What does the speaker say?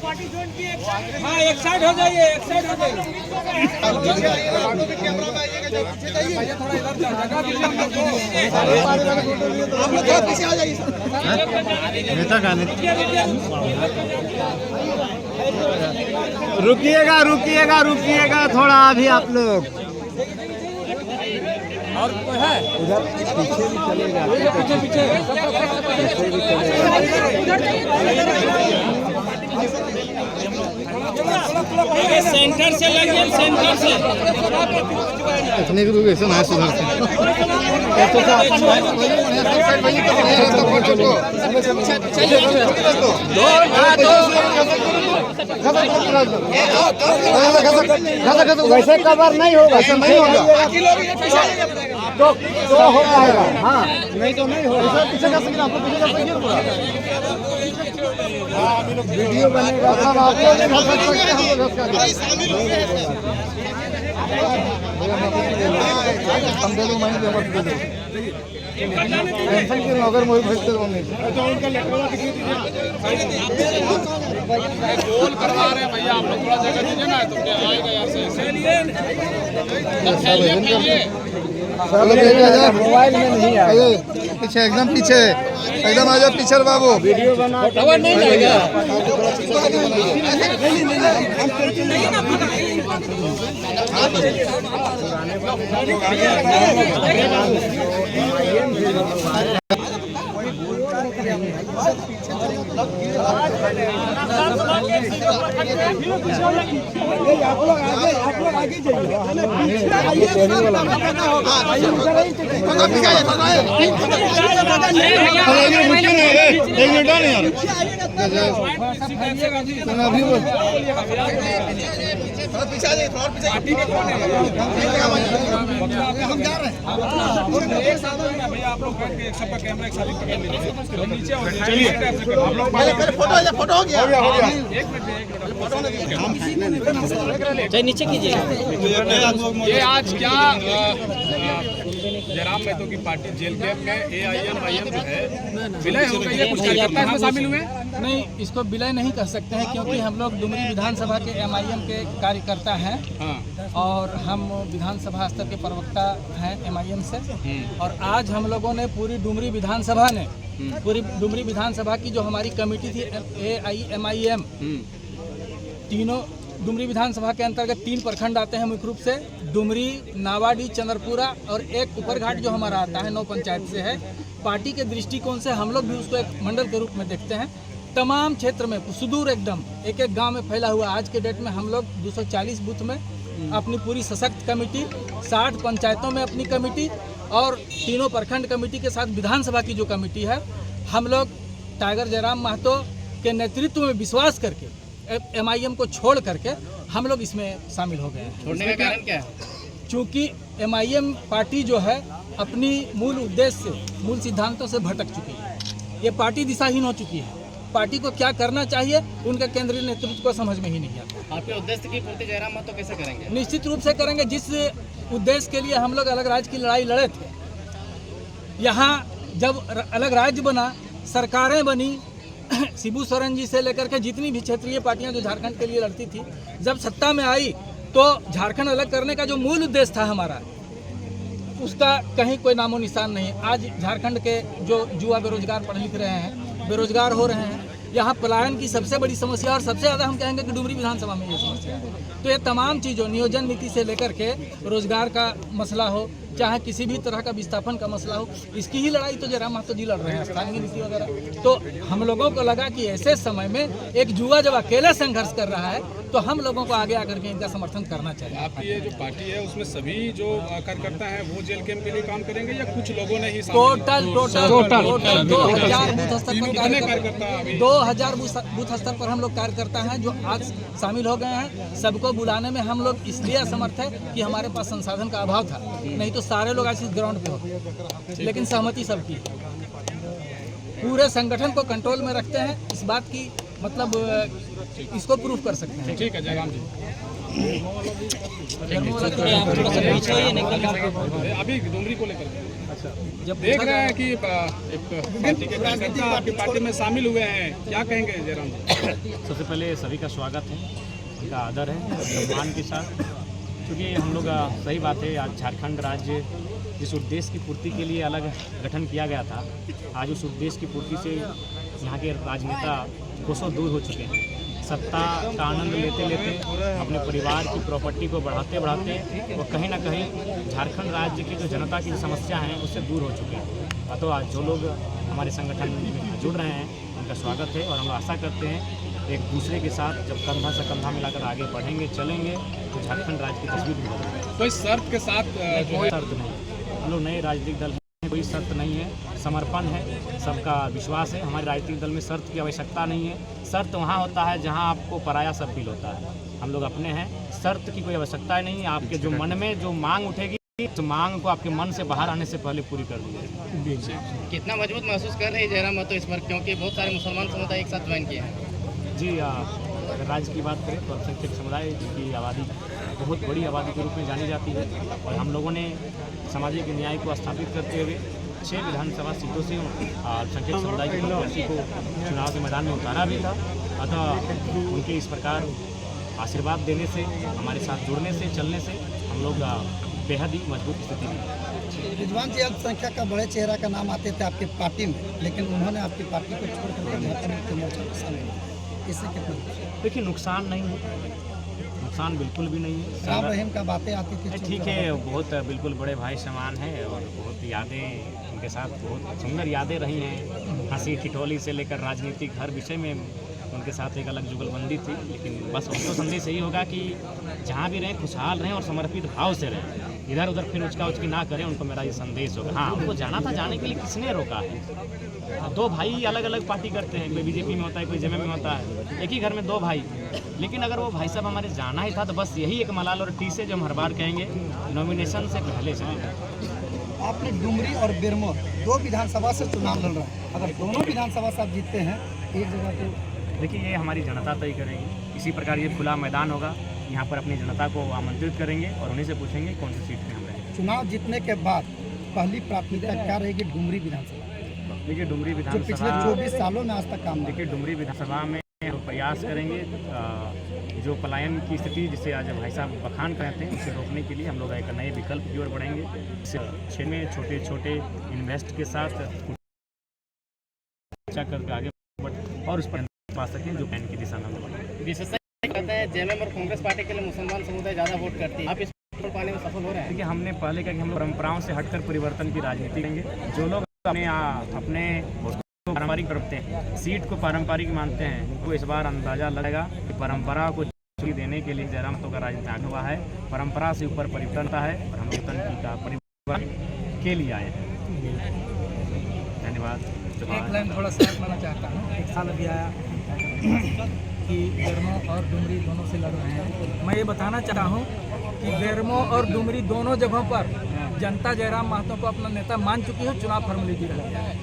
हाँ एक साइड हो जाइए, एक साइड हो जाइए। रुकिएगा रुकिएगा रुकिएगा थोड़ा अभी आप लोग। और कोई है उधर पीछे भी चलेगा, पीछे पीछे सेंटर से लगिए, सेंटर से इतने भी रुके ऐसा ना सुधर से वैसे कवर नहीं होगा, ऐसा नहीं होगा तो हो पाएगा। हाँ नहीं तो नहीं होगा, पीछे जा सकते, आपको पीछे जा सकते वीडियो बनेगा, सब आप लोग नहीं कर सकते, हम लोग टेंशन क्यों अगर मुझे भेजते हो नहीं गोल करवा रहे हैं भैया, आप लोग थोड़ा जगह दीजिए ना, तो क्या आएगा यार से मोबाइल में नहीं आएगा, पीछे एकदम पीछे, एकदम आ जाओ पीछे बाबू, वीडियो बना कवर नहीं जाएगा। हम जा रहे हैं एक साथ भैया, आप लोग बैठ के एक सबका कैमरा एक साथ पकड़ लीजिए, नीचे चलिए आप लोग फोटो हो गया नीचे कीजिए। ये आज क्या जयराम महतो की पार्टी जेल कैंप में AIM जो है विलय हो गई है, कुछ कार्यकर्ता इसमें शामिल हुए? नहीं, इसको विलय नहीं कह सकते हैं क्योंकि हम लोग डुमरी विधानसभा के MIM के कार्यकर्ता हैं। हाँ। और हम विधानसभा स्तर के प्रवक्ता हैं MIM से। और आज हम लोगों ने पूरी डुमरी विधानसभा ने पूरी डुमरी विधानसभा की जो हमारी कमेटी थी AIMIM, तीनों डुमरी विधानसभा के अंतर्गत 3 प्रखंड आते हैं मुख्य रूप से, डुमरी, नावाडी, चंद्रपुरा और एक ऊपरघाट जो हमारा आता है 9 पंचायत से है। पार्टी के दृष्टिकोण से हम लोग भी उसको एक मंडल के रूप में देखते हैं। तमाम क्षेत्र में सुदूर एकदम एक एक गांव में फैला हुआ आज के डेट में हम लोग 240 बूथ में अपनी पूरी सशक्त कमेटी, 60 पंचायतों में अपनी कमेटी और तीनों प्रखंड कमेटी के साथ विधानसभा की जो कमेटी है, हम लोग टाइगर जयराम महतो के नेतृत्व में विश्वास करके MIM को छोड़ करके हम लोग इसमें शामिल हो गए हैं। छोड़ने का कारण क्या है? चूँकि MIM पार्टी जो है अपनी मूल उद्देश्य से, मूल सिद्धांतों से भटक चुकी है। ये पार्टी दिशाहीन हो चुकी है। पार्टी को क्या करना चाहिए उनका केंद्रीय नेतृत्व को समझ में ही नहीं आता। आपके उद्देश्य की पूर्ति जयराम महतो कैसे करेंगे? निश्चित रूप से करेंगे। जिस उद्देश्य के लिए हम लोग अलग राज्य की लड़ाई लड़े थे, यहाँ जब अलग राज्य बना, सरकारें बनी, शिबू सोरेन जी से लेकर के जितनी भी क्षेत्रीय पार्टियां जो झारखंड के लिए लड़ती थी, जब सत्ता में आई तो झारखंड अलग करने का जो मूल उद्देश्य था हमारा, उसका कहीं कोई नामो निशान नहीं। आज झारखंड के जो युवा बेरोजगार पढ़ लिख रहे हैं, बेरोजगार हो रहे हैं, यहाँ पलायन की सबसे बड़ी समस्या और सबसे ज़्यादा हम कहेंगे कि डुमरी विधानसभा में ये समस्या है। तो ये तमाम चीज़ों, नियोजन नीति से लेकर के रोजगार का मसला हो, चाहे किसी भी तरह का विस्थापन का मसला हो, इसकी ही लड़ाई तो जयराम महतो जी लड़ रहे हैं, स्थानीय नीति वगैरह। तो हम लोगों को लगा कि ऐसे समय में एक युवा जब अकेले संघर्ष कर रहा है तो हम लोगों को आगे आकर के इनका समर्थन करना चाहिए। आपकी ये जो पार्टी है उसमें सभी जो कार्यकर्ता हैं वो जेल कैंप के लिए काम करेंगे या कुछ लोगों ने ही? टोटल 2000 बूथ स्तर पर 2000 बूथ स्तर पर हम लोग कार्यकर्ता हैं जो आज शामिल हो गए हैं। सबको बुलाने में हम लोग इसलिए असमर्थ है कि हमारे पास संसाधन का अभाव था, नहीं तो सारे लोग आज इस ग्राउंड पे होते। लेकिन सहमति सबकी, पूरे संगठन को कंट्रोल में रखते हैं, इस बात की मतलब इसको प्रूफ कर सकते हैं। ठीक है जयराम जी। अभी डुमरी को लेकर जब देख रहे हैं कि एक पार्टी के कार्यकर्ता आपकी पार्टी में शामिल हुए हैं, क्या कहेंगे जयराम जी? सबसे पहले सभी का स्वागत है, उनका आदर है सम्मान के साथ, क्योंकि हम लोग सही बात है, आज झारखंड राज्य जिस उद्देश्य की पूर्ति के लिए अलग गठन किया गया था, आज उस उद्देश्य की पूर्ति से यहाँ के राजनेता कोसों दूर हो चुके हैं। सत्ता का आनंद लेते लेते अपने परिवार की प्रॉपर्टी को बढ़ाते बढ़ाते वो कहीं ना कहीं झारखंड राज्य की जो जनता की जो समस्या हैं उससे दूर हो चुके हैं। तो आज जो लोग हमारे संगठन में जुड़ रहे हैं उनका स्वागत है, और हम आशा करते हैं एक दूसरे के साथ जब कंधा से कंधा मिलाकर आगे बढ़ेंगे चलेंगे तो झारखंड राज्य की तस्वीर भी बदलेगी। कोई शर्त के साथ कोई शर्त नहीं, हम लोग नए राजनीतिक दल हैं, कोई शर्त नहीं है, समर्पण है, सबका विश्वास है। हमारे राजनीतिक दल में शर्त की आवश्यकता नहीं है। शर्त वहाँ होता है जहाँ आपको पराया सब फील होता है। हम लोग अपने हैं, शर्त की कोई आवश्यकता नहीं है। आपके जो मन में जो मांग उठेगी तो मांग को आपके मन से बाहर आने से पहले पूरी कर दीजिए। कितना मजबूत महसूस कर रहे हैं जयराम महतो इस बार, क्योंकि बहुत सारे मुसलमान समुदाय एक साथ ज्वाइन किए हैं? जी, अगर राज्य की बात करें तो अल्पसंख्यक समुदाय जिसकी आबादी बहुत बड़ी आबादी के रूप में जानी जाती है, और हम लोगों ने सामाजिक न्याय को स्थापित करते हुए 6 विधानसभा सीटों से अल्पसंख्यक समुदाय के प्रत्याशी को चुनाव के मैदान में उतारा भी था। अतः उनके इस प्रकार आशीर्वाद देने से, हमारे साथ जुड़ने से, चलने से हम लोग बेहद ही मजबूत स्थिति में। रिजवान जी, अल्पसंख्यक का बड़े चेहरा का नाम आते थे आपकी पार्टी में, लेकिन उन्होंने आपकी पार्टी को छोड़कर झारखंड मोर्चा में शामिल हुआ, इससे कितना? देखिए, नुकसान नहीं है, नुकसान बिल्कुल भी नहीं है। राम रहीम का बातें आती थी, ठीक है, बहुत बिल्कुल बड़े भाई समान है, और बहुत यादें उनके साथ बहुत सुंदर यादें रही हैं। हंसी ठिठोली से लेकर राजनीतिक हर विषय में उनके साथ एक अलग जुगलबंदी थी। लेकिन बस उनको संदेश यही होगा कि जहाँ भी रहें खुशहाल रहें और समर्पित भाव से रहें, इधर उधर फिर उचका उचकी ना करें। उनको मेरा ये संदेश होगा। हाँ, उनको जाना था, जाने के लिए किसने रोका है? 2 भाई अलग अलग पार्टी करते हैं, कोई बीजेपी में होता है, कोई जेएमएम में होता है, एक ही घर में 2 भाई। लेकिन अगर वो भाई साहब हमारे जाना ही था तो बस यही एक मलाल और टी से जो हम हर बार कहेंगे, नॉमिनेशन से पहले चले जाए। आपने डुमरी और बेरमो 2 विधानसभा से चुनाव लड़ रहे हैं, अगर दोनों विधानसभा से आप जीतते हैं एक जगह तो देखिए, ये हमारी जनता तय करेगी। इसी प्रकार ये खुला मैदान होगा, यहाँ पर अपनी जनता को आमंत्रित करेंगे और उन्हीं से पूछेंगे कौन सी सीट में हम रहेंगे। चुनाव जीतने के बाद पहली प्राथमिकता क्या रहेगी डुमरी विधानसभा? देखिए, डुमरी जो पिछले विधानसभा 24 सालों में आज तक काम देखिए डुमरी विधानसभा में हम प्रयास करेंगे जो पलायन की स्थिति जिसे आज भाई साहब बखान कहते हैं, उसे रोकने के लिए हम लोग एक नए विकल्प की ओर बढ़ेंगे। इस क्षेत्र में छोटे छोटे इन्वेस्ट के साथ चर्चा करके आगे बढ़ और उस पर पा सकें जो प्लान की दिशा में हम बढ़ें। विशेषज्ञ कहते हैं जेएमएम और कांग्रेस पार्टी के लिए मुसलमान समुदाय ज़्यादा वोट करती है, आप इस वोट पाने में सफल हो रहे हैं? देखिए, हमने पहले कहा कि हम लोग परंपराओं से हटकर परिवर्तन की राजनीति करेंगे। जो लोग अपने पारंपरिक रखते हैं, सीट को पारंपरिक मानते हैं, वो इस बार अंदाजा लगेगा कि परंपरा को चुनौती देने के लिए जयराम महतो का राजनीति आगे हुआ है। परंपरा से ऊपर परिवर्तन है और हम लोकतंत्र का परिवर्तन के लिए आए हैं। धन्यवाद। एक लाइन थोड़ा सा कहना चाहता हूँ। 1 साल अभी आया कि बेरमो और डुमरी दोनों से लड़ रहे हैं। मैं ये बताना चाहता हूँ कि बेरमो और डुमरी दोनों जगहों पर जनता जयराम महतो को अपना नेता मान चुकी है, चुनाव फॉर्मेलिटी रह गया है।